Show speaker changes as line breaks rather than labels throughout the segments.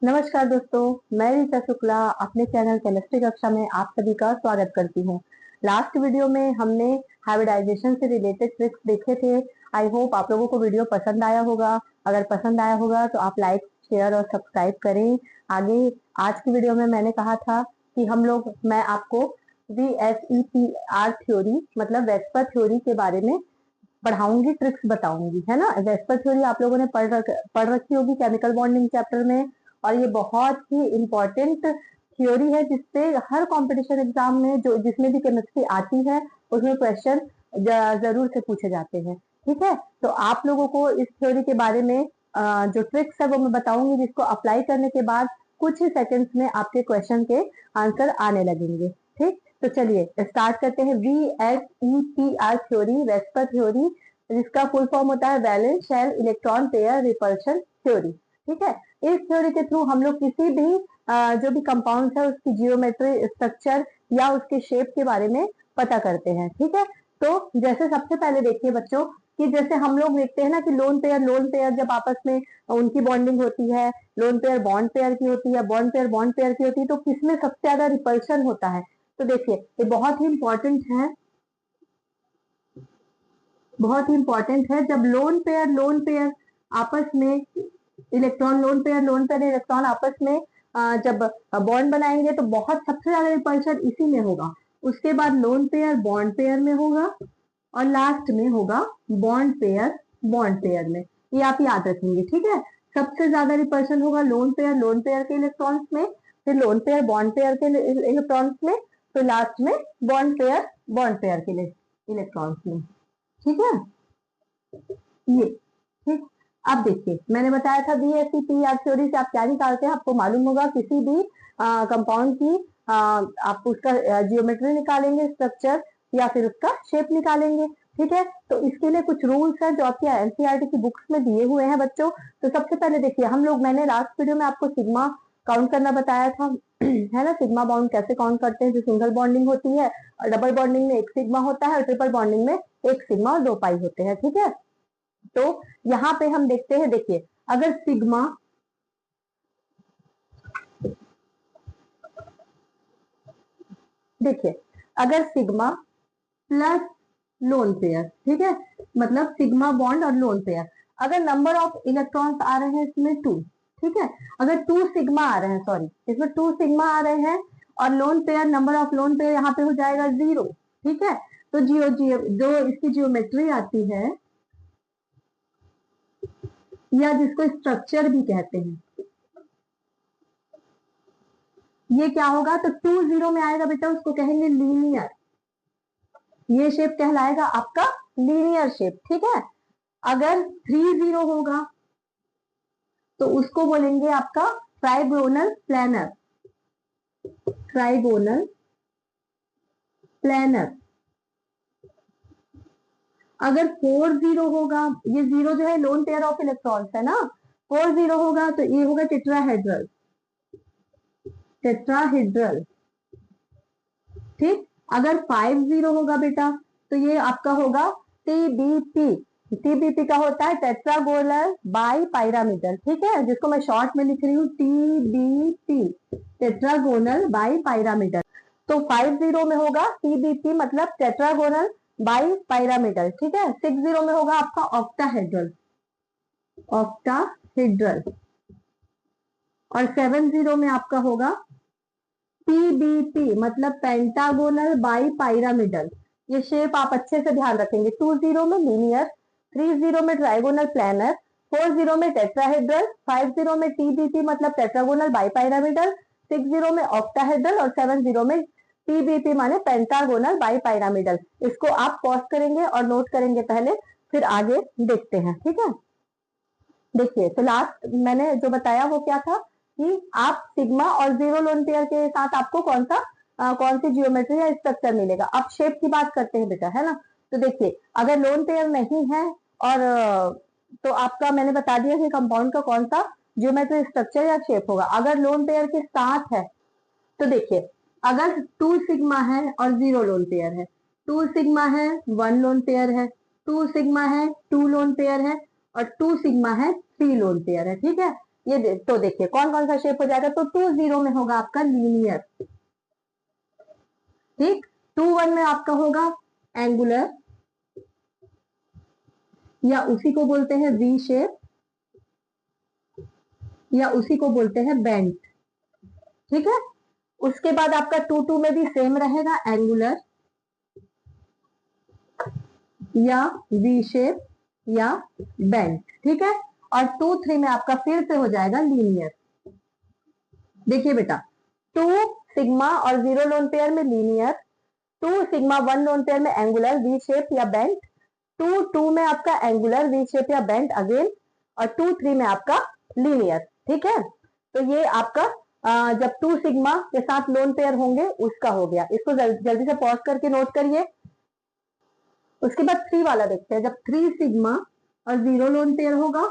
नमस्कार दोस्तों, मैं रीता शुक्ला अपने चैनल केमिस्ट्री कक्षा में आप सभी का स्वागत करती हूँ। लास्ट वीडियो में हमने हाइब्रिडाइजेशन से रिलेटेड ट्रिक्स देखे थे। आई होप आप लोगों को वीडियो पसंद आया होगा। अगर पसंद आया होगा तो आप लाइक, शेयर और सब्सक्राइब करें। आगे आज की वीडियो में मैंने कहा था कि मैं आपको VSEPR थ्योरी मतलब वेस्पर थ्योरी के बारे में पढ़ाऊंगी, ट्रिक्स बताऊंगी, है ना। वेस्पर थ्योरी आप लोगों ने पढ़ रखी होगी केमिकल बॉन्डिंग चैप्टर में। और ये बहुत ही इंपॉर्टेंट थ्योरी है जिससे हर कंपटीशन एग्जाम में जो जिसमें भी केमिस्ट्री आती है उसमें क्वेश्चन जरूर से पूछे जाते हैं। ठीक है, तो आप लोगों को इस थ्योरी के बारे में जो ट्रिक्स है वो मैं बताऊंगी, जिसको अप्लाई करने के बाद कुछ ही सेकंड्स में आपके क्वेश्चन के आंसर आने लगेंगे। ठीक, तो चलिए स्टार्ट करते हैं। VSEPR थ्योरी, वेस्पर थ्योरी, जिसका फुल फॉर्म होता है valence shell electron pair repulsion theory. ठीक है, इस थ्योरी के थ्रू हम लोग किसी भी जो भी कंपाउंड है उसकी जियोमेट्री, स्ट्रक्चर या उसके शेप के बारे में पता करते हैं। ठीक है, तो जैसे सबसे पहले देखिए बच्चों कि जैसे हम लोग देखते हैं ना कि लोन पेयर जब आपस में उनकी बॉन्डिंग होती है, लोन पेयर बॉन्ड पेयर की होती है, बॉन्ड पेयर की होती है, तो किसमें सबसे ज्यादा रिपल्शन होता है। तो देखिए ये बहुत ही इंपॉर्टेंट है जब लोन पेयर आपस में लोन पेयर इलेक्ट्रॉन आपस में जब बॉन्ड बनाएंगे तो बहुत सबसे ज्यादा रिपल्शन इसी में होगा। उसके बाद लोन पेयर बॉन्ड पेयर में होगा और लास्ट में होगा बॉन्ड पेयर में। ये आप याद रखेंगे। ठीक है, सबसे ज्यादा रिपल्शन होगा लोन पेयर के इलेक्ट्रॉन्स में, फिर लोन पेयर बॉन्ड पेयर के इलेक्ट्रॉन्स में, तो लास्ट में बॉन्ड पेयर के इलेक्ट्रॉन्स में। ठीक है, ये ठीक। अब देखिए मैंने बताया था VSEPR थ्योरी से आप क्या निकालते हैं। आपको मालूम होगा किसी भी कंपाउंड की आप उसका जियोमेट्री निकालेंगे, स्ट्रक्चर या फिर उसका शेप निकालेंगे। ठीक है, तो इसके लिए कुछ रूल्स हैं जो आपके एनसीईआरटी की बुक्स में दिए हुए हैं बच्चों। तो सबसे पहले देखिए मैंने लास्ट वीडियो में आपको सिग्मा काउंट करना बताया था है ना। सिग्मा बाउंड कैसे काउंट करते हैं, जो सिंगल बॉन्डिंग होती है, और डबल बॉन्डिंग में एक सिग्मा होता है और ट्रिपल बॉन्डिंग में एक सिग्मा और 2 पाई होते हैं। ठीक है, तो यहाँ पे हम देखते हैं, देखिए अगर सिग्मा प्लस लोन पेयर, ठीक है, मतलब सिग्मा बॉन्ड और लोन पेयर, अगर नंबर ऑफ इलेक्ट्रॉन्स आ रहे हैं इसमें 2, ठीक है, अगर 2 सिग्मा आ रहे हैं, सॉरी इसमें 2 सिग्मा आ रहे हैं और lone pair, number of lone pair यहाँ पे हो जाएगा 0। ठीक है, तो जो इसकी जियोमेट्री आती है या जिसको स्ट्रक्चर भी कहते हैं, ये क्या होगा, तो 2 0 में आएगा बेटा, उसको कहेंगे लीनियर। ये शेप कहलाएगा आपका लीनियर शेप। ठीक है, अगर 3 0 होगा तो उसको बोलेंगे आपका ट्राइगोनल प्लैनर। Trigonal planar. अगर 4 0 होगा, ये 0 जो है लोन पेयर ऑफ इलेक्ट्रॉन्स है ना, 4 0 होगा तो ये होगा टेट्राहेड्रल। टेट्राहेड्रल, ठीक। अगर 5 0 होगा बेटा तो ये आपका होगा टीबीपी। टीबीपी का होता है टेट्रागोनल बाई पायरामीटर। ठीक है, जिसको मैं शॉर्ट में लिख रही हूँ टीबीपी, टेट्रागोनल बाई पायरामीटर। तो 5 0 में होगा टीबीपी मतलब टेट्रागोनल बाई पायरामीटर। ठीक है, 6 0 में होगा आपका ऑक्टाहेड्रल, ऑक्टाहेड्रल, और 7 0 में आपका होगा पीबीपी मतलब पेंटागोनल बाई पायरामिडल। ये शेप आप अच्छे से ध्यान रखेंगे। 2 0 में लीनियर, 3 0 में ट्राइगोनल प्लैनर, 4 0 में टेट्राहेड्रल, 5 0 में टीबीपी मतलब टेट्रागोनल बाई पायरामिडल, 6 0 में ऑक्टाहेड्रल और 7 0 में पीबीपी माने पेंटागोनल बाई पायरामिडल। इसको आप पॉज करेंगे और नोट करेंगे पहले, फिर आगे देखते हैं। ठीक है, देखिए तो लास्ट मैंने जो बताया वो क्या था कि आप सिग्मा और 0 लोन पेयर के साथ आपको कौन सी जियोमेट्री या स्ट्रक्चर मिलेगा। अब शेप की बात करते हैं बेटा, है ना। तो देखिए अगर लोन पेयर नहीं है और तो आपका मैंने बता दिया कि कंपाउंड का कौन सा जियोमेट्री, स्ट्रक्चर या शेप होगा। अगर लोन पेयर के साथ है तो देखिए अगर 2 सिग्मा है और 0 लोन पेयर है, 2 सिग्मा है 1 लोन पेयर है, 2 सिग्मा है 2 लोन पेयर है और 2 सिग्मा है 3 लोन पेयर है। ठीक है, तो देखिए कौन कौन सा शेप हो जाएगा, तो 2 0 में होगा आपका लीनियर, ठीक। 2 1 में आपका होगा एंगुलर, या उसी को बोलते हैं वी शेप, या उसी को बोलते हैं बेंट, ठीक है। उसके बाद आपका 2 2 में भी सेम रहेगा, एंगुलर या वी शेप या बेंट, ठीक है। और 2 3 में आपका फिर से हो जाएगा लीनियर। देखिए बेटा, 2 सिग्मा और 0 लोन पेयर में लीनियर, 2 सिग्मा 1 लोन पेयर में एंगुलर वी शेप या बेंट, 2 2 में आपका एंगुलर वी शेप या बेंट अगेन, और 2 3 में आपका लीनियर, ठीक है। तो ये आपका जब 2 सिग्मा के साथ लोन पेयर होंगे उसका हो गया। इसको जल्दी से पॉज करके नोट करिए। उसके बाद 3 वाला देखते हैं। जब 3 सिग्मा और 0 लोन पेयर होगा,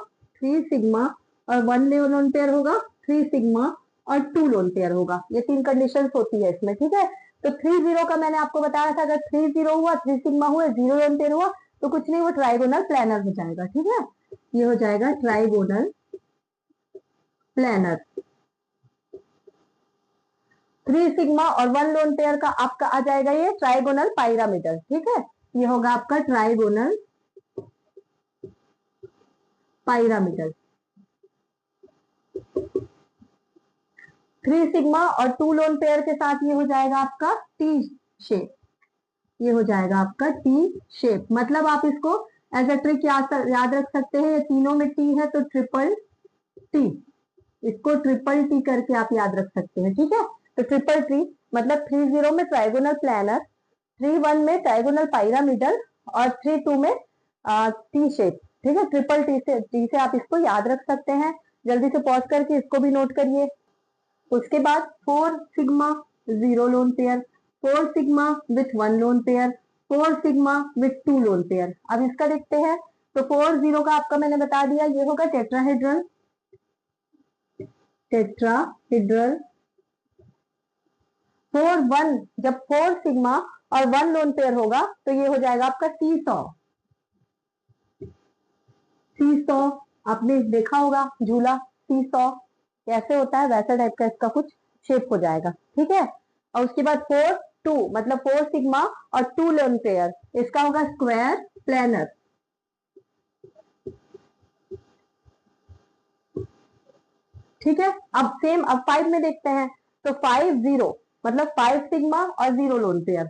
3 सिग्मा और 1 लोन पेयर होगा, 3 सिग्मा और 2 लोन पेयर होगा, ये 3 कंडीशंस होती है इसमें, ठीक है। तो 3 0 का मैंने आपको बताया था, अगर 3 0 हुआ, 3 सिग्मा हुआ, 0 लोन पेयर हुआ, तो कुछ नहीं, वो ट्राइगोनल प्लानर हो जाएगा, ठीक है। ये हो जाएगा ट्राइगोनल प्लानर। 3 सिग्मा और 1 लोन पेयर का आपका आ जाएगा ये ट्राइगोनल पाइरामिडल, ठीक है। ये होगा आपका ट्राइगोनल पाइरामिडल। 3 सिग्मा और 2 लोन पेयर के साथ ये हो जाएगा आपका टी शेप, ये हो जाएगा आपका टी शेप। मतलब आप इसको एज अ ट्रिक याद रख सकते हैं, ये तीनों में टी है तो ट्रिपल टी, इसको ट्रिपल टी करके आप याद रख सकते हैं, ठीक है। तो ट्रिपल टी मतलब 3 0 में ट्राइगोनल प्लानर, 3 1 में ट्राइगोनल पाइरामिडल, और 3 2 में टी शेप, ठीक है। ट्रिपल टी से आप इसको याद रख सकते हैं। जल्दी से पॉज करके इसको भी नोट करिए। उसके बाद 4 sigma 0 lone pair, 4 sigma with 1 lone pair, 4 sigma with 2 lone pair. अब इसका देखते हैं। तो 4 0 का आपका मैंने बता दिया, ये होगा टेट्राहेड्रल, टेट्राहेड्रल। 4 1, जब 4 सिग्मा और 1 लोन पेयर होगा तो ये हो जाएगा आपका सीसॉ। सीसॉ आपने देखा होगा, झूला सीसॉ कैसे होता है, वैसा टाइप का इसका कुछ शेप हो जाएगा, ठीक है। और उसके बाद 4 2 मतलब 4 सिग्मा और 2 लोन पेयर, इसका होगा स्क्वायर प्लानर, ठीक है। अब सेम, अब 5 में देखते हैं। तो 5 0 मतलब 5 सिग्मा और 0 लोन पेयर।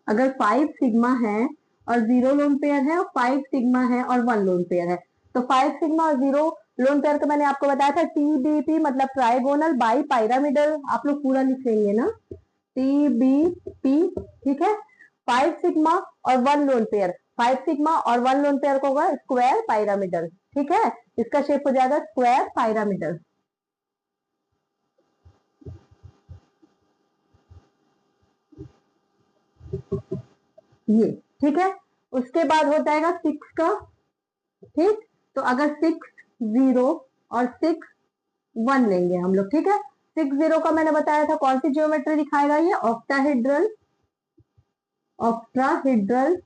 अगर 5 सिग्मा है और 0 लोन पेयर है, और 5 सिग्मा है और 1 लोन पेयर है, तो 5 सिग्मा और 0 लोन पेयर का मैंने आपको बताया था TBP मतलब ट्राइगोनल बाई पाइरामिडल। आप लोग पूरा लिख लेंगे ना, TBP, ठीक है। 5 सिग्मा और 1 लोन पेयर, 5 सिग्मा और 1 लोन पेयर को होगा स्क्वायर पाइरामिडल, ठीक है। इसका शेप हो जाएगा स्क्वायर पाइरामिडल, ये, ठीक है। उसके बाद हो जाएगा 6 का, ठीक। तो अगर 6 0 और 6 1 लेंगे हम लोग, ठीक है। 6 0 का मैंने बताया था कौन सी ज्योमेट्री दिखाएगा, ये ऑक्टाहेड्रल, ऑक्टाहेड्रल।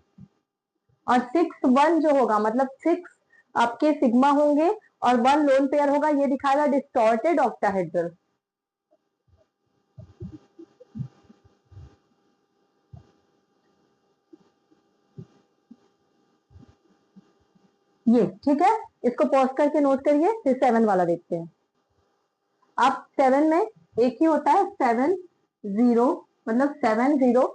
और 6 1 जो होगा मतलब 6 आपके सिग्मा होंगे और 1 लोन पेयर होगा, ये दिखाएगा डिस्टॉर्टेड ऑक्टाहेड्रल। ये ठीक है, इसको पॉज करके नोट करिए। फिर 7 वाला देखते हैं। अब 7 में एक ही होता है, 7 0 मतलब 7 0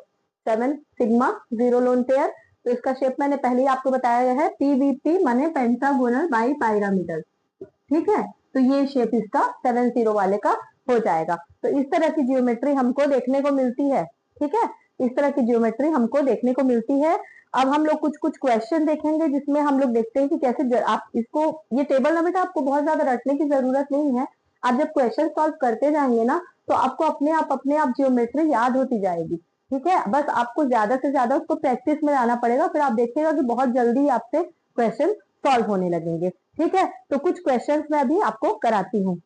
7 सिग्मा 0 लोन पेयर। तो इसका शेप मैंने पहले ही आपको बताया है, PVP माने पेंटागोनल बाई पाइरामिडल, ठीक है। तो ये शेप इसका 7 0 वाले का हो जाएगा। तो इस तरह की जियोमेट्री हमको देखने को मिलती है, ठीक है। इस तरह की जियोमेट्री हमको देखने को मिलती है। अब हम लोग कुछ कुछ क्वेश्चन देखेंगे जिसमें हम लोग देखते हैं कि कैसे आप इसको, ये टेबल ना बेटा आपको बहुत ज्यादा रटने की जरूरत नहीं है। आप जब क्वेश्चन सॉल्व करते जाएंगे ना, तो आपको अपने आप जियोमेट्री याद होती जाएगी, ठीक है। बस आपको ज्यादा से ज्यादा उसको प्रैक्टिस में लाना पड़ेगा, फिर आप देखिएगा कि बहुत जल्दी आपसे क्वेश्चन सॉल्व होने लगेंगे, ठीक है। तो कुछ क्वेश्चंस मैं अभी आपको कराती हूँ।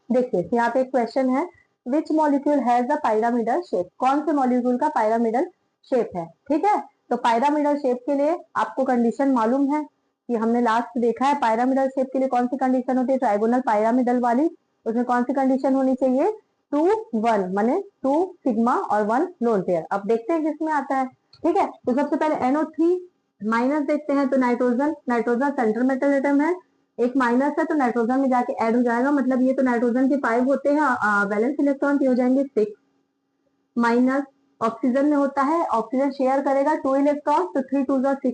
देखिए यहाँ पे एक क्वेश्चन है, which molecule has the pyramidal shape, कौन से मॉलिक्यूल का पाइरामिडल शेप है, ठीक है। तो पाइरामिडल शेप के लिए आपको कंडीशन मालूम है, कि हमने लास्ट देखा है पायरामिडल शेप के लिए कौन सी कंडीशन होती है, ट्राइगोनल पायरामिडल वाली, उसमें कौन सी कंडीशन होनी चाहिए, 2 1 माने 2 सिग्मा और 1 लोन पेयर। अब देखते हैं किसमें आता है। ठीक है, तो सबसे पहले NO3 माइनस देखते हैं, तो nitrogen, nitrogen central metal atom है, एक माइनस है तो नाइट्रोजन में जाके ऐड हो जाएगा, मतलब ये तो नाइट्रोजन के 5 होते हैं वैलेंस इलेक्ट्रॉन, हो जाएंगे 6 माइनस। ऑक्सीजन में होता है, ऑक्सीजन शेयर करेगा 2 इलेक्ट्रॉन, तो 3 2 6,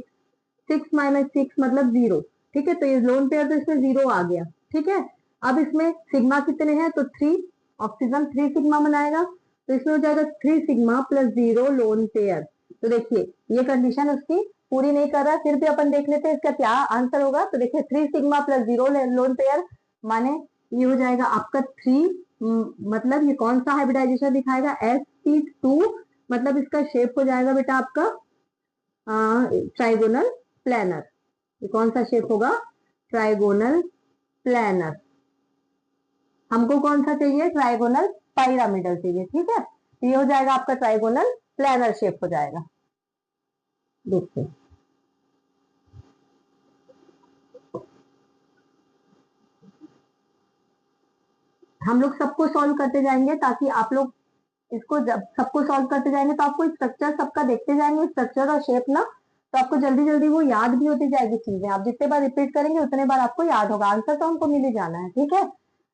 6 माइनस 6 मतलब 0। ठीक है, तो ये लोन पेयर तो इसमें 0 आ गया। ठीक है, अब इसमें सिग्मा कितने हैं, तो 3, ऑक्सीजन 3 सिग्मा बनाएगा, तो इसमें हो जाएगा 3 सिग्मा प्लस 0 लोन पेयर। तो देखिए ये कंडीशन उसकी पूरी नहीं कर रहा, फिर भी अपन देख लेते हैं इसका क्या आंसर होगा। तो देखिए 3 सिग्मा प्लस 0 लोन पेयर माने ये हो जाएगा आपका 3, मतलब ये कौन सा हाइब्रिडाइजेशन दिखाएगा, sp2, मतलब इसका शेप हो जाएगा बेटा आपका ट्राइगोनल प्लैनर। ये कौन सा शेप होगा, ट्राइगोनल प्लैनर। हमको कौन सा चाहिए, ट्राइगोनल पायरामिडल चाहिए। ठीक है, तो ये हो जाएगा आपका ट्राइगोनल प्लैनर शेप हो जाएगा। देखिए हम लोग सबको सॉल्व करते जाएंगे, ताकि आप लोग इसको जब सबको सॉल्व करते जाएंगे तो आपको स्ट्रक्चर सबका देखते जाएंगे, स्ट्रक्चर और शेप ना, तो आपको जल्दी जल्दी वो याद भी होती जाएगी चीजें। आप जितने बार रिपीट करेंगे उतने बार आपको याद होगा, आंसर तो हमको मिल ही जाना है। ठीक है,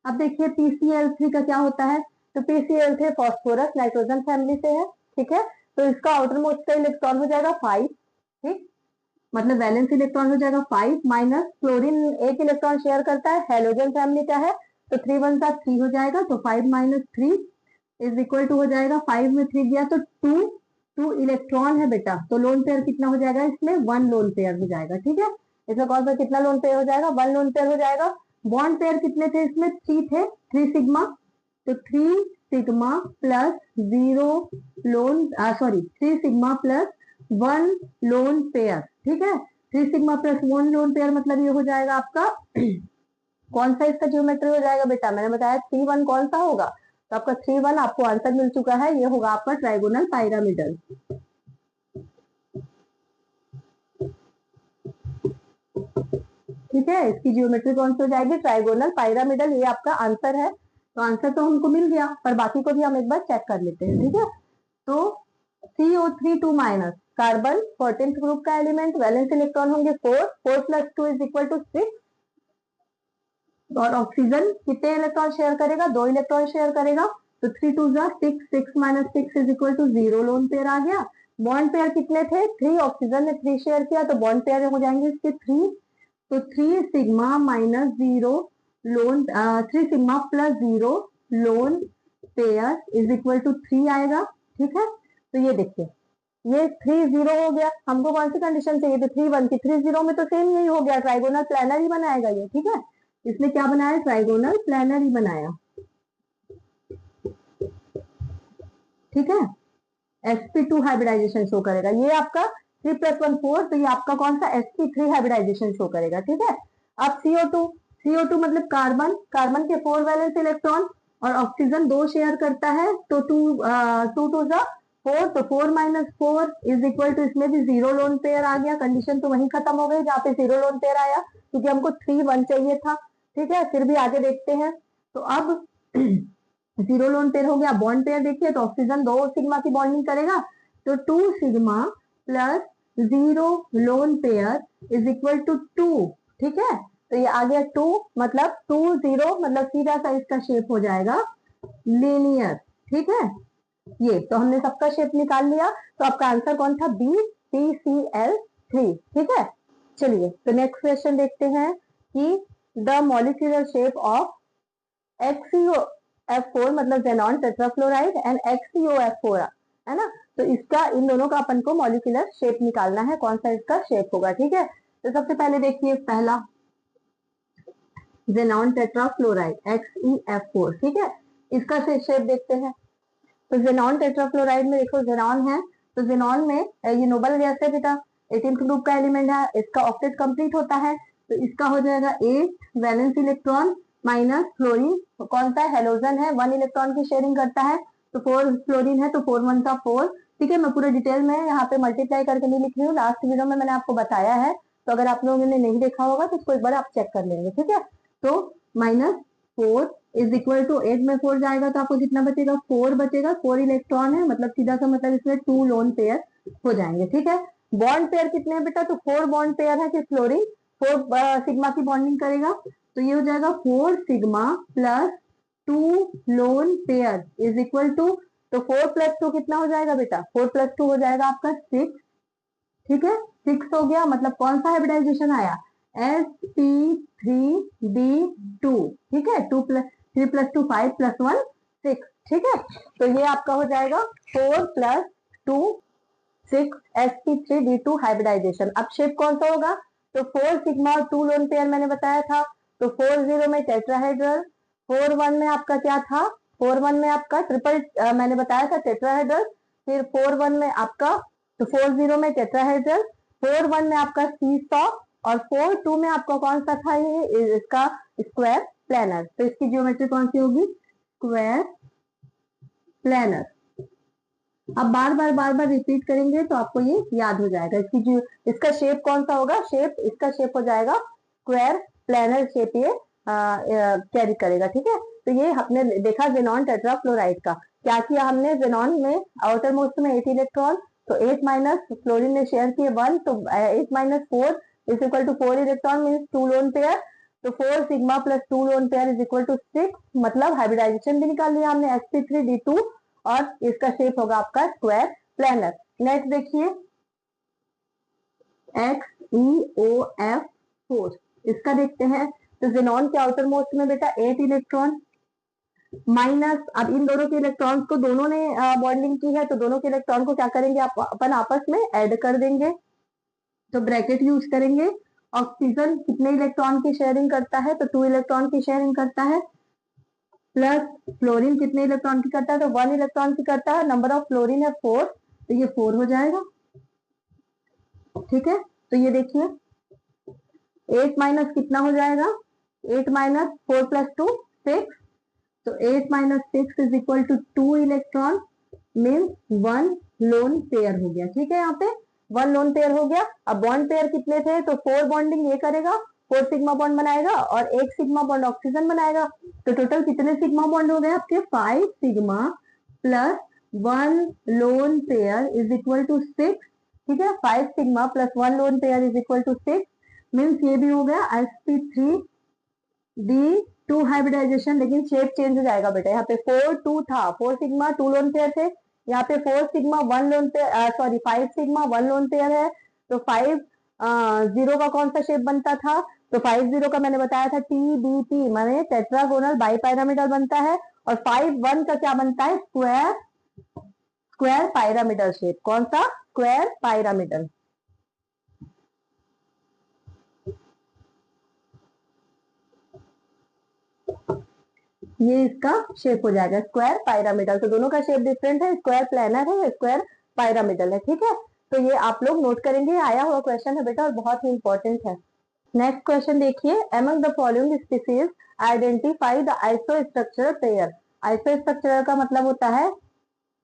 अब देखिए PCl3 का क्या होता है, तो PCl3 फॉस्फोरस नाइट्रोजन फैमिली से है। ठीक है, तो इसका आउटर मोस्ट का इलेक्ट्रॉन हो जाएगा 5। ठीक, मतलब वैलेंस इलेक्ट्रॉन हो जाएगा 5 माइनस, क्लोरीन एक इलेक्ट्रॉन शेयर करता है, हेलोजन फैमिली का है, तो 3 1 सा 3 हो जाएगा, तो 5 माइनस 3 इज इक्वल टू हो जाएगा, 5 में 3 दिया तो 2 इलेक्ट्रॉन है बेटा, तो लोन पेयर कितना हो जाएगा इसमें, 1 लोन पेयर हो जाएगा। ठीक है, इसमें कौन सा कितना लोन पेयर हो जाएगा, 1 लोन पेयर हो जाएगा। बॉन्ड पेयर कितने थे इसमें, 3 थे, 3 सिग्मा, तो 3 sigma plus 0 loan, sorry 3 sigma plus 1 lone pair. ठीक है, 3 सिग्मा प्लस 1 लोन पेयर मतलब ये हो जाएगा आपका कौन सा इसका ज्योमेट्री हो जाएगा बेटा, मैंने बताया 3 1 कौन सा होगा, तो आपका 3 1 आपको आंसर मिल चुका है, ये होगा आपका ट्राइगोनल पायरामिडल। ठीक है, इसकी ज्योमेट्री कौन सी हो जाएगी, ट्राइगोनल पायरामिडल, ये आपका आंसर है। तो आंसर तो हमको मिल गया, पर बाकी को भी हम एक बार चेक कर लेते हैं। ठीक है, तो CO3 2 minus, carbon 14th group का एलिमेंट, वैलेंस इलेक्ट्रॉन होंगे 4, 4 प्लस 2 इज इक्वल टू 6, और ऑक्सीजन कितने इलेक्ट्रॉन शेयर करेगा, 2 इलेक्ट्रॉन शेयर करेगा, तो 3 2 6, 6 minus 6 is equal to 0 lone pair आ गया। बॉन्ड पेयर कितने थे, 3, ऑक्सीजन ने 3 शेयर किया, तो बॉन्ड पेयर हो जाएंगे इसके 3, तो 3 sigma minus 0 lone, 3 sigma plus 0 lone pair is equal to 3 आएगा। ठीक है, तो ये देखिए ये 3 0 हो गया, हमको कौन सी कंडीशन चाहिए, तो 3 1 की, 3 0 में तो सेम यही हो गया, ट्राइगोनल प्लैनर ही बनाएगा ये। ठीक है, इसने क्या बनाया, ट्राइगोनल प्लैनर ही बनाया। ठीक है, sp2 हाइब्रिडाइजेशन शो करेगा, ये आपका 3 + 1 4, तो ये आपका कौन सा sp3 हाइब्रिडाइजेशन शो करेगा। ठीक है, अब CO2 मतलब कार्बन, कार्बन के 4 वैलेंस इलेक्ट्रॉन, और ऑक्सीजन 2 शेयर करता है, तो 2 2 जा 4, तो 4 माइनस 4 इज इक्वल टू, इसमें भी 0 लोन पेयर आ गया, कंडीशन तो वहीं खत्म हो गई जहाँ पे 0 लोन पेयर आया, क्योंकि हमको 3 1 चाहिए था। ठीक है, फिर भी आगे देखते हैं, तो अब 0 लोन पेयर हो गया। बॉन्ड पेयर देखिए, तो ऑक्सीजन 2 सिग्मा की बॉन्डिंग करेगा, तो 2 sigma plus 0 lone pair is equal to 2। ठीक है, तो ये आ गया 2, मतलब 2 0, मतलब सीधा सा इसका शेप हो जाएगा लीनियर। ठीक है, ये तो हमने सबका शेप निकाल लिया, तो आपका आंसर कौन था, बी, PCl3। ठीक है, चलिए तो नेक्स्ट क्वेश्चन देखते हैं कि the molecular shape of XeO F4 मतलब जेनॉन टेट्राफ्लोराइड एंड XeOF4 है ना, तो इसका इन दोनों का अपन को मॉलिक्यूलर शेप निकालना है, कौन सा इसका शेप होगा। ठीक है, तो सबसे पहले देखिए पहला जेनॉन टेट्राफ्लोराइड XeF4। ठीक है, इसका शेप देखते हैं, तो जेनॉन टेट्राफ्लोराइड में देखो जेनॉन है, तो जेनॉन में ये नोबल गैस है बेटा, 18th ग्रुप का एलिमेंट है, इसका ऑक्टेट कंप्लीट होता है, तो इसका हो जाएगा 8 वैलेंस इलेक्ट्रॉन माइनस फ्लोरीन, तो कौन सा हेलोजन है, 1 इलेक्ट्रॉन की शेयरिंग करता है, तो 4 फ्लोरीन है, तो 4 1 का 4। ठीक है, मैं पूरे डिटेल में यहाँ पे मल्टीप्लाई करके नहीं लिख रही हूँ, लास्ट वीडियो में मैंने आपको बताया है, तो अगर आप लोगों ने नहीं देखा होगा तो इसको एक बार आप चेक कर लेंगे, ठीक है। तो -4 इज इक्वल टू 8 में 4 जाएगा तो आपको कितना बचेगा, 4 बचेगा। 4 इलेक्ट्रॉन है, मतलब सीधा सा मतलब इसमें 2 लोन पेयर हो जाएंगे, ठीक है। बॉन्ड पेयर कितने हैं बेटा, तो 4 बॉन्ड पेयर है कि फ्लोरीन 4 सिग्मा की बॉन्डिंग करेगा, तो ये हो जाएगा 4 sigma plus 2 lone pair is equal to, तो 4 प्लस 2 कितना हो जाएगा बेटा, 4 प्लस 2 हो जाएगा आपका 6, ठीक है। 6 हो गया, मतलब कौन सा हाइब्रिडाइजेशन आया, sp3b2, ठीक है। 3 प्लस 2 5 प्लस 1 6, ठीक है। तो ये आपका हो जाएगा 4 प्लस 2 6 sp3b2 हाइब्रिडाइजेशन। अब शेप कौन सा होगा, तो 4 सिग्मा और 2 लोन पेयर मैंने बताया था, तो 4 0 में टेट्राहेड्रल, 4 1 में आपका क्या था, 4 1 में आपका ट्रिपल मैंने बताया था टेट्राहेड्रल, फिर 4 1 में आपका, तो 4 0 में टेट्राहेड्रल, 4 1 में आपका सीसॉ, और 4 2 में आपका कौन सा था, ये इसका स्क्वायर प्लानर। तो इसकी ज्योमेट्री कौन सी होगी, स्क्वायर प्लानर। अब बार बार रिपीट करेंगे तो आपको ये याद हो जाएगा। इसका शेप कौन सा होगा, इसका शेप हो जाएगा स्क्वायर प्लानर शेप, ये कैरी करेगा, ठीक है। तो ये हमने देखा जेनॉन टेट्राफ्लोराइड का, क्या किया हमने, जेनॉन में आउटर मोस्ट में 8 इलेक्ट्रॉन, तो 8 माइनस फ्लोरीन ने शेयर किए 1, तो 8 minus 4 is equal to 4 electron means 2 lone pair, तो 4 sigma plus 2 lone pair is equal to 6, मतलब हाइब्रिडाइजेशन भी निकाल लिया हमने sp3d2, और इसका शेप होगा आपका स्क्वायर प्लानर। नेक्स्ट देखिए XeOF4, इसका देखते हैं। तो जेनॉन के आउटर मोस्ट में बेटा 8 इलेक्ट्रॉन माइनस, अब इन दोनों के इलेक्ट्रॉन्स को दोनों ने बॉन्डिंग की है, तो दोनों के इलेक्ट्रॉन को क्या करेंगे, अपन आपस में ऐड कर देंगे, तो ब्रैकेट यूज करेंगे। ऑक्सीजन कितने इलेक्ट्रॉन की शेयरिंग करता है, तो 2 इलेक्ट्रॉन की शेयरिंग करता है, प्लस फ्लोरीन कितने इलेक्ट्रॉन की करता है, तो 1 इलेक्ट्रॉन की करता है, नंबर ऑफ फ्लोरीन है 4, तो ये 4 हो जाएगा, ठीक है। तो ये देखिए 8 माइनस कितना हो जाएगा, 8 माइनस 4 प्लस 2 6, तो 8 minus 6 is equal to 2 electron means 1 lone pair हो गया, ठीक है। यहाँ पे 1 लोन पेयर हो गया। अब बॉन्ड पेयर कितने थे, तो 4 बॉन्डिंग ये करेगा, 4 सिग्मा बॉन्ड बनाएगा, और 1 सिग्मा बॉन्ड ऑक्सीजन बनाएगा, तो टोटल कितने सिग्मा बॉन्ड हो गए आपके, 5 sigma plus 1 lone pair is equal to 6, ठीक है। 5 sigma plus 1 lone pair is equal to 6 means ये भी हो गया sp3d2 हाइब्रिडाइजेशन, लेकिन शेप चेंज हो जाएगा बेटा। यहाँ पे 4 2 था, 4 सिग्मा 2 लोन पेयर थे, यहाँ पे 4 sigma 1 lone pair, sorry 5 sigma 1 lone pair है, तो 5 0 का कौन सा शेप बनता था, तो 5 0 का मैंने बताया था TBP माने टेट्रागोनल बाइपिरामिडल बनता है, और 5 1 का क्या बनता है, स्क्वायर पायरामिडल शेप। कौन सा, स्क्वायर पायरामिडल। ये इसका शेप हो जाएगा स्क्वायर पायरामिडल। तो दोनों का शेप डिफरेंट है, स्क्वायर प्लानर है, स्क्वायर पायरामिडल है, ठीक है। तो ये आप लोग नोट करेंगे, आया हुआ क्वेश्चन है बेटा और बहुत ही इंपॉर्टेंट है। नेक्स्ट क्वेश्चन देखिए, among the following species identify the isostructural pair. Isostructural का मतलब होता है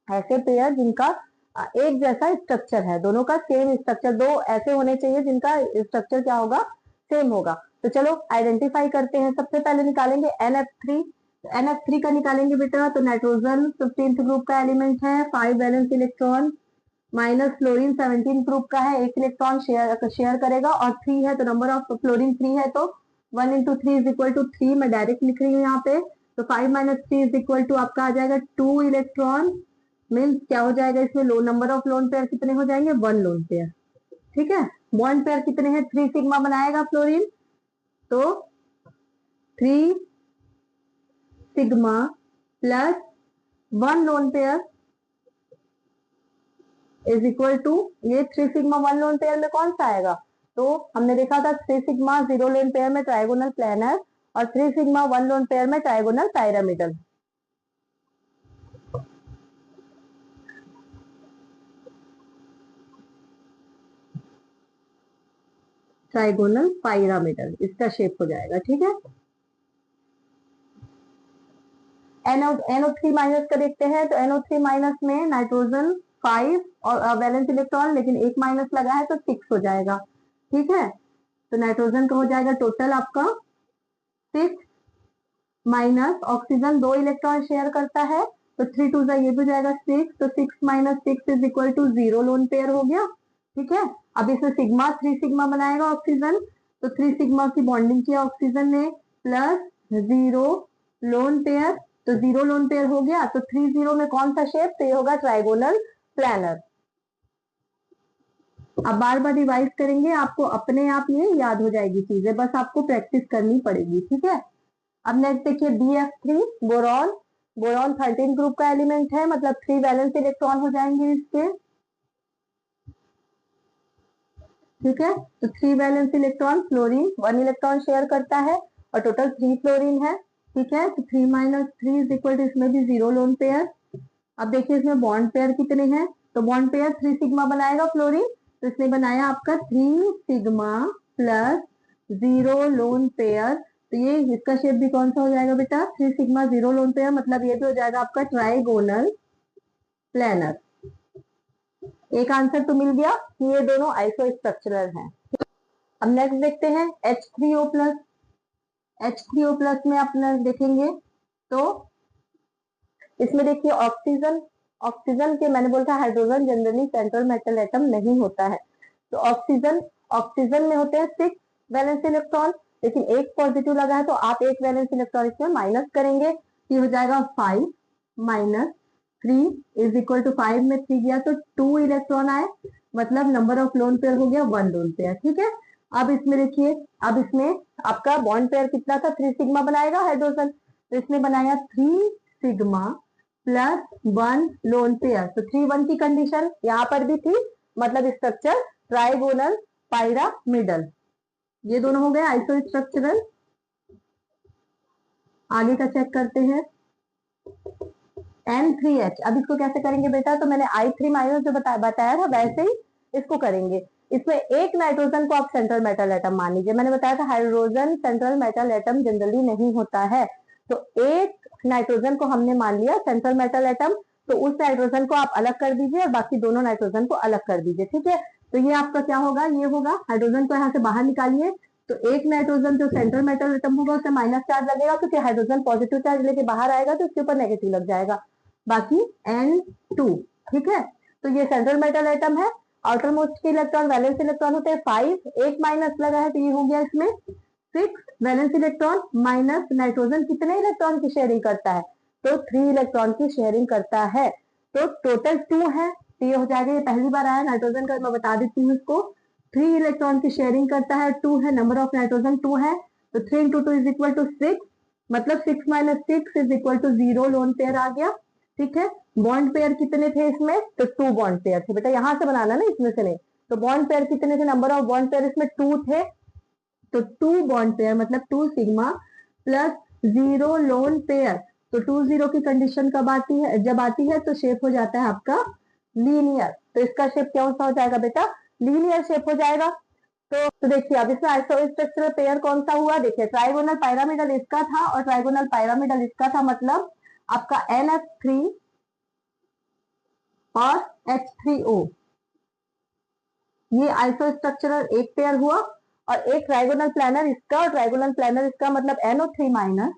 ऐसे पेयर जिनका एक जैसा स्ट्रक्चर है, दोनों का सेम स्ट्रक्चर, दो ऐसे होने चाहिए जिनका स्ट्रक्चर क्या होगा, सेम होगा। तो चलो आइडेंटिफाई करते हैं। सबसे पहले निकालेंगे NF3, NF3 का निकालेंगे बेटा, तो नाइट्रोजन 15th ग्रुप का एलिमेंट है, 5 valence electron, minus fluorine 17 group का है, 1 इलेक्ट्रॉन शेयर करेगा, और 3 है तो नंबर ऑफ फ्लोरीन 3 है, तो 1 इंटू 3 इज इक्वल टू 3, मैं डायरेक्ट लिख रही हूँ यहाँ पे। तो 5 माइनस 3 इज इक्वल टू आपका आ जाएगा 2 इलेक्ट्रॉन, मीन्स क्या हो जाएगा इसमें, लो नंबर ऑफ लोन पेयर कितने हो जाएंगे, 1 लोन पेयर, ठीक है। बॉन्ड पेयर कितने हैं, 3 सिग्मा बनाएगा फ्लोरीन, तो 3 sigma plus 1 lone pair is equal to, ये 3 सिग्मा 1 लोन पेयर में कौन सा आएगा, तो हमने देखा था 3 सिग्मा 0 लोन पेयर में ट्राइगोनल प्लानर, और 3 सिग्मा 1 लोन पेयर में ट्राइगोनल पायरामिडल। ट्राइगोनल पायरामिडल इसका शेप हो जाएगा, ठीक है। NO3 माइनस का देखते हैं, तो NO3 माइनस में नाइट्रोजन 5 और वैलेंस इलेक्ट्रॉन, लेकिन एक माइनस लगा है तो 6 हो जाएगा, ठीक है। तो नाइट्रोजन का हो जाएगा टोटल आपका 6 माइनस ऑक्सीजन 2 इलेक्ट्रॉन शेयर करता है, तो 3 2 ये भी हो जाएगा 6, तो 6 minus 6 is equal to 0 lone pair हो गया। ठीक है, अब इसमें सिग्मा 3 सिग्मा बनाएगा ऑक्सीजन, तो 3 सिग्मा की बॉन्डिंग किया ऑक्सीजन ने प्लस 0 लोन पेयर, तो 0 लोन पेयर हो गया। तो 3 0 में कौन सा शेप, तो ये होगा ट्राइगोनल प्लानर। अब बार बार रिवाइज करेंगे, आपको अपने आप ये याद हो जाएगी चीजें, बस आपको प्रैक्टिस करनी पड़ेगी। ठीक है, अब नेक्स्ट देखिए BF3 बोरॉन। बोरॉन 13 ग्रुप का एलिमेंट है, मतलब 3 वैलेंस इलेक्ट्रॉन हो जाएंगे इसके। ठीक है, तो 3 valence electron, fluorine 1 electron share करता है और टोटल 3 फ्लोरीन है। ठीक है, तो 3 माइनस 3 इज इक्वल टू, इसमें भी 0 लोन पेयर। अब देखिए इसमें बॉन्ड पेयर कितने हैं, तो बॉन्ड पेयर 3 सिग्मा बनाएगा फ्लोरीन, तो इसने बनाया आपका 3 सिग्मा प्लस 0 लोन पेयर। तो ये इसका शेप भी कौन सा हो जाएगा बेटा, 3 सिग्मा 0 लोन पेयर, मतलब ये भी हो जाएगा आपका ट्राइगोनल प्लानर। एक आंसर तो मिल गया कि ये दोनों आइसोस्ट्रक्चरल हैं। अब नेक्स्ट देखते हैं H3O प्लस। H3O प्लस में अपना देखेंगे तो इसमें देखिए ऑक्सीजन, ऑक्सीजन के मैंने बोला था hydrogen generally central metal atom नहीं होता है, तो ऑक्सीजन, ऑक्सीजन में होते हैं 6 वैलेंस इलेक्ट्रॉन, लेकिन एक पॉजिटिव लगा है तो आप एक वैलेंस इलेक्ट्रॉन इसमें माइनस करेंगे, ये हो जाएगा 5 माइनस 3 इज इक्वल टू 5 में 3 गया तो 2 इलेक्ट्रॉन आए, मतलब नंबर ऑफ लोन पेयर हो गया 1 लोन पेयर। ठीक है, अब इसमें देखिए, अब इसमें आपका बॉन्ड पेयर कितना था, 3 सिग्मा बनाएगा हाइड्रोजन, तो इसने बनाया 3 सिग्मा प्लस 1 लोन पेयर, तो 3 1 की कंडीशन यहाँ पर भी थी, मतलब स्ट्रक्चर ट्राइगोनल पायरामिडल। ये दोनों हो गए आइसोस्ट्रक्चरल। आगे का चेक करते हैं N3H। अब इसको कैसे करेंगे बेटा, तो मैंने I3 माइनस जो बताया था वैसे ही इसको करेंगे। इसमें एक नाइट्रोजन को आप सेंट्रल मेटल एटम मान लीजिए, मैंने बताया था hydrogen central metal atom generally नहीं होता है, तो एक नाइट्रोजन को हमने मान लिया सेंट्रल मेटल एटम, तो उस नाइट्रोजन को आप अलग कर दीजिए और बाकी दोनों नाइट्रोजन को अलग कर दीजिए। ठीक है, तो ये आपका क्या होगा, ये होगा हाइड्रोजन को यहाँ से बाहर निकालिए, तो एक नाइट्रोजन जो सेंट्रल मेटल एटम होगा उसे माइनस चार्ज लगेगा, क्योंकि हाइड्रोजन पॉजिटिव चार्ज लेके बाहर आएगा तो उसके ऊपर नेगेटिव लग जाएगा, बाकी N2। ठीक है, तो ये सेंट्रल मेटल एटम है, आउटर मोस्ट के इलेक्ट्रॉन वैलेंस इलेक्ट्रॉन होते हैं 5, एक माइनस लगा है तो ये हो गया इसमें 6 वैलेंस इलेक्ट्रॉन, माइनस नाइट्रोजन कितने इलेक्ट्रॉन की शेयरिंग करता है, तो 3 इलेक्ट्रॉन की शेयरिंग करता है, तो टोटल 2 है, तो ये हो जाएगा, ये पहली बार आया नाइट्रोजन का, मैं बता देती हूँ इसको, 3 इलेक्ट्रॉन की शेयरिंग करता है, 2 है, नंबर ऑफ नाइट्रोजन 2 है, तो 3 इंटू 2 इज इक्वल टू 6, मतलब 6 minus 6 is equal to 0 lone pair आ गया। ठीक है, बॉन्ड पेयर कितने थे इसमें, तो 2 बॉन्ड पेयर थे, बेटा यहां से बनाना ना, इसमें से नहीं, तो बॉन्ड पेयर कितने थे, नंबर ऑफ बॉन्ड पेयर इसमें 2 थे, तो 2 बॉन्ड पेयर मतलब 2 सिग्मा प्लस 0 लोन पेयर, तो 2 0 की कंडीशन कब आती है, जब आती है तो शेप हो जाता है आपका लीनियर, तो इसका शेप क्या हो जाएगा बेटा, लीनियर शेप हो जाएगा। तो देखिए अब इसमें आइसोस्ट्रक्चरल पेयर कौन सा हुआ, देखिए ट्राइगोनल पायरामिडल इसका था और ट्राइगोनल पायरामिडल इसका था, मतलब आपका NF3 और H3O, ये आइसोस्ट्रक्चरल एक पेयर हुआ, और एक ट्राइगोनल प्लानर इसका और ट्राइगोनल प्लानर इसका, मतलब NO3 माइनस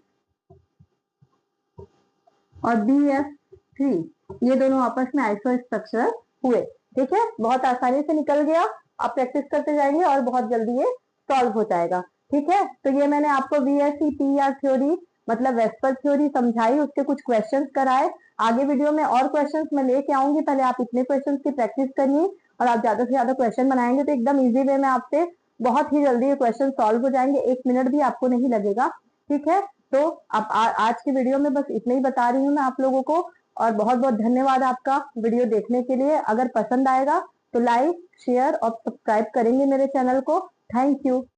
और BF3, ये दोनों आपस में आइसोस्ट्रक्चरल हुए। ठीक है, बहुत आसानी से निकल गया, आप प्रैक्टिस करते जाएंगे और बहुत जल्दी ये सॉल्व हो जाएगा। ठीक है, तो ये मैंने आपको VSEPR थ्योरी मतलब वेस्पर थ्योरी समझाई, उसके कुछ क्वेश्चंस कराए, आगे वीडियो में और क्वेश्चंस मैं लेके आऊंगी, पहले आप इतने क्वेश्चंस की प्रैक्टिस करिए, और आप ज्यादा से ज्यादा क्वेश्चन बनाएंगे तो एकदम इजी वे में आपसे बहुत ही जल्दी ये क्वेश्चन सॉल्व हो जाएंगे, 1 मिनट भी आपको नहीं लगेगा। ठीक है, तो अब आज की वीडियो में बस इतना ही बता रही हूँ मैं आप लोगों को, और बहुत बहुत धन्यवाद आपका वीडियो देखने के लिए। अगर पसंद आएगा तो लाइक शेयर और सब्सक्राइब करेंगे मेरे चैनल को। Thank you.